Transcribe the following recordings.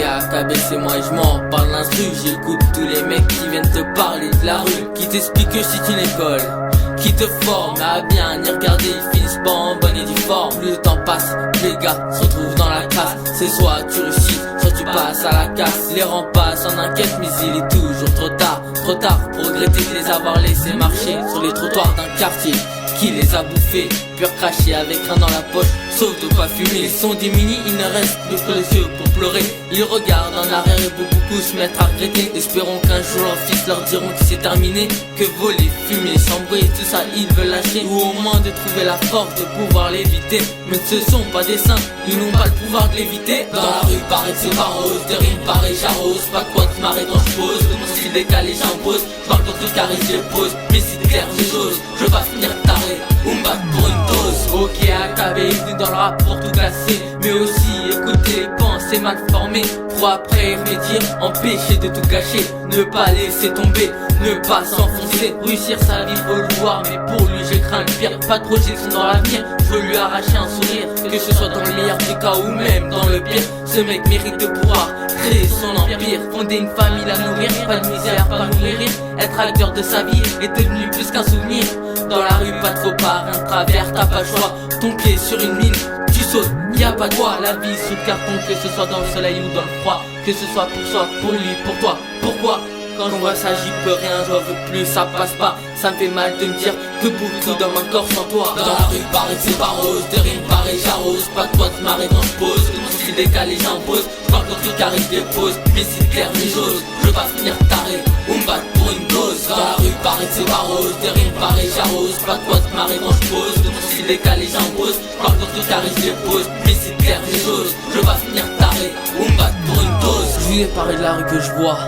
AKB c'est moi et je m'en parle l'instru. J'écoute tous les mecs qui viennent te parler de la rue, qui t'expliquent que c'est une école, qui te forme à bien y regarder, ils finissent pas en bonne et due forme. Plus le temps passe, les gars se retrouvent dans la classe. C'est soit tu réussis, soit tu passes à la casse. Les rangs passent en enquête mais il est toujours trop tard pour regretter de les avoir laissés marcher sur les trottoirs d'un quartier qui les a bouffés, pur craché avec rien dans la poche, sauf de pas fumer. Ils sont démunis, il ne reste plus que les yeux pour pleurer. Ils regardent en arrière et beaucoup se mettent à regretter. Espérons qu'un jour leurs fils leur diront que c'est terminé, que voler, fumer, s'embrouiller, tout ça ils veulent lâcher, ou au moins de trouver la force de pouvoir l'éviter. Mais ce sont pas des saints, ils n'ont pas le pouvoir de l'éviter. Dans la rue paraît que c'est pas rose, des rimes pareil j'arrose, pas de quoi te marrer quand je pose, de mon style décalé j'impose, je parle pour tout carré je les pose, mais si clair j'ose, je veux pas finir taré ou me battre pour une dose. Ok AKB venu dans le rap pour tout casser, mais aussi écouter les pensées mal formées, pour après remédier, empêcher de tout gâcher, ne pas laisser tomber, ne pas s'enfoncer, réussir sa vie faut le voir, mais pour lui je crains le pire, pas de projection dans l'avenir, je veux lui arracher un sourire, que ce soit dans le meilleur des cas ou même dans le pire. Ce mec mérite de pouvoir créer son empire, fonder une famille, la nourrir, pas de misère, pas mourir, être acteur de sa vie est devenu plus qu'un souvenir. Dans la rue pas trop pas, rien de travers, t'as pas le choix, ton pied sur une mine, tu sautes, y a pas de quoi, la vie sous le carton, que ce soit dans le soleil ou dans le froid, que ce soit pour soi, pour lui, pour toi, pourquoi? Quand je vois ça j'y peux rien, je veux plus, ça passe pas. Ça me fait mal de me dire que beaucoup dans mon corps sans toi. Dans la rue paraît que c'est pas rose, des rimes pareil j'arrose, pas de quoi te marrer quand je pose, de mon style décalé j'impose, je parle quand tout carré je les pose, mais si clair mais j'ose, je veux pas finir taré ou me battre pour une dose. Dans la rue paraît que c'est pas rose, des rimes pareil j'arrose, pas de quoi te marrer quand je pose, de mon style décalé j'impose, je parle quand tout carré je les pose, mais si clair mais j'ose, je veux pas finir taré ou me battre pour une dose. Je vous ai parlé de la rue que je vois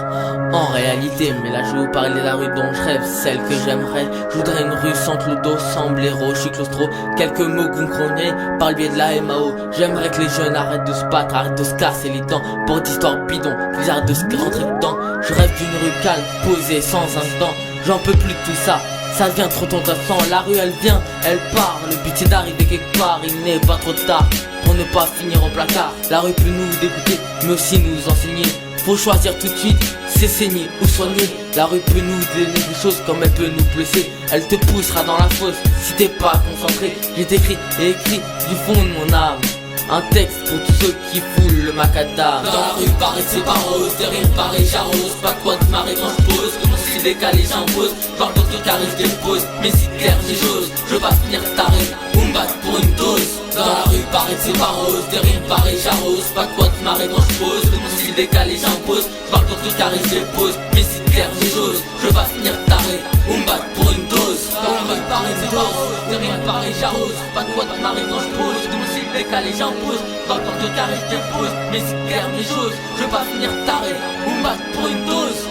en réalité, mais là je vais vous parler de la rue dont je rêve, celle que j'aimerais. Je voudrais une rue sans clodo, sans blaireau, je suis claustro. Quelques mots que vous me comprendrez par le biais de la MAO. J'aimerais que les jeunes arrêtent de se battre, arrêtent de se casser les dents pour d'histoires bidons, qu'ils arrêtent de se rentrer dedans. Je rêve d'une rue calme, posée, sans instant. J'en peux plus de tout ça, ça devient trop tentant. La rue elle vient, elle part, le but c'est d'arriver quelque part. Il n'est pas trop tard pour ne pas finir au placard. La rue peut nous dégoûter, mais aussi nous enseigner. Faut choisir tout de suite, c'est saigner ou soigner. La rue peut nous donner des choses comme elle peut nous blesser. Elle te poussera dans la fosse si t'es pas concentré. J'ai écrit et écrit du fond de mon âme un texte pour tous ceux qui foulent le macadam. Dans la rue paraît que c'est pas rose, des rimes pareil j'arrose, pas de quoi te marrer quand je pose, de mon style décalé j'impose, parle dans tout carré je dépose, mais si clair mais j'ose, je veux pas finir taré ou me battre pour une dose. Dans la rue paraît que c'est pas rose, des rimes pareil j'arrose, pas de quoi te marrer quand je pose, de mon style décalé j'impose, parle dans tout carré je dépose, mais si clair mais j'ose, je veux pas finir taré ou me battre pour une dose. Dans la rue paraît que c'est pas rose, des rimes pareil j'arrose, pas de quoi te marrer quand je pose, de mon style décalé j'impose, parle dans tout carré je dépose, mais si clair mais j'ose, je veux pas finir taré ou me battre pour une dose.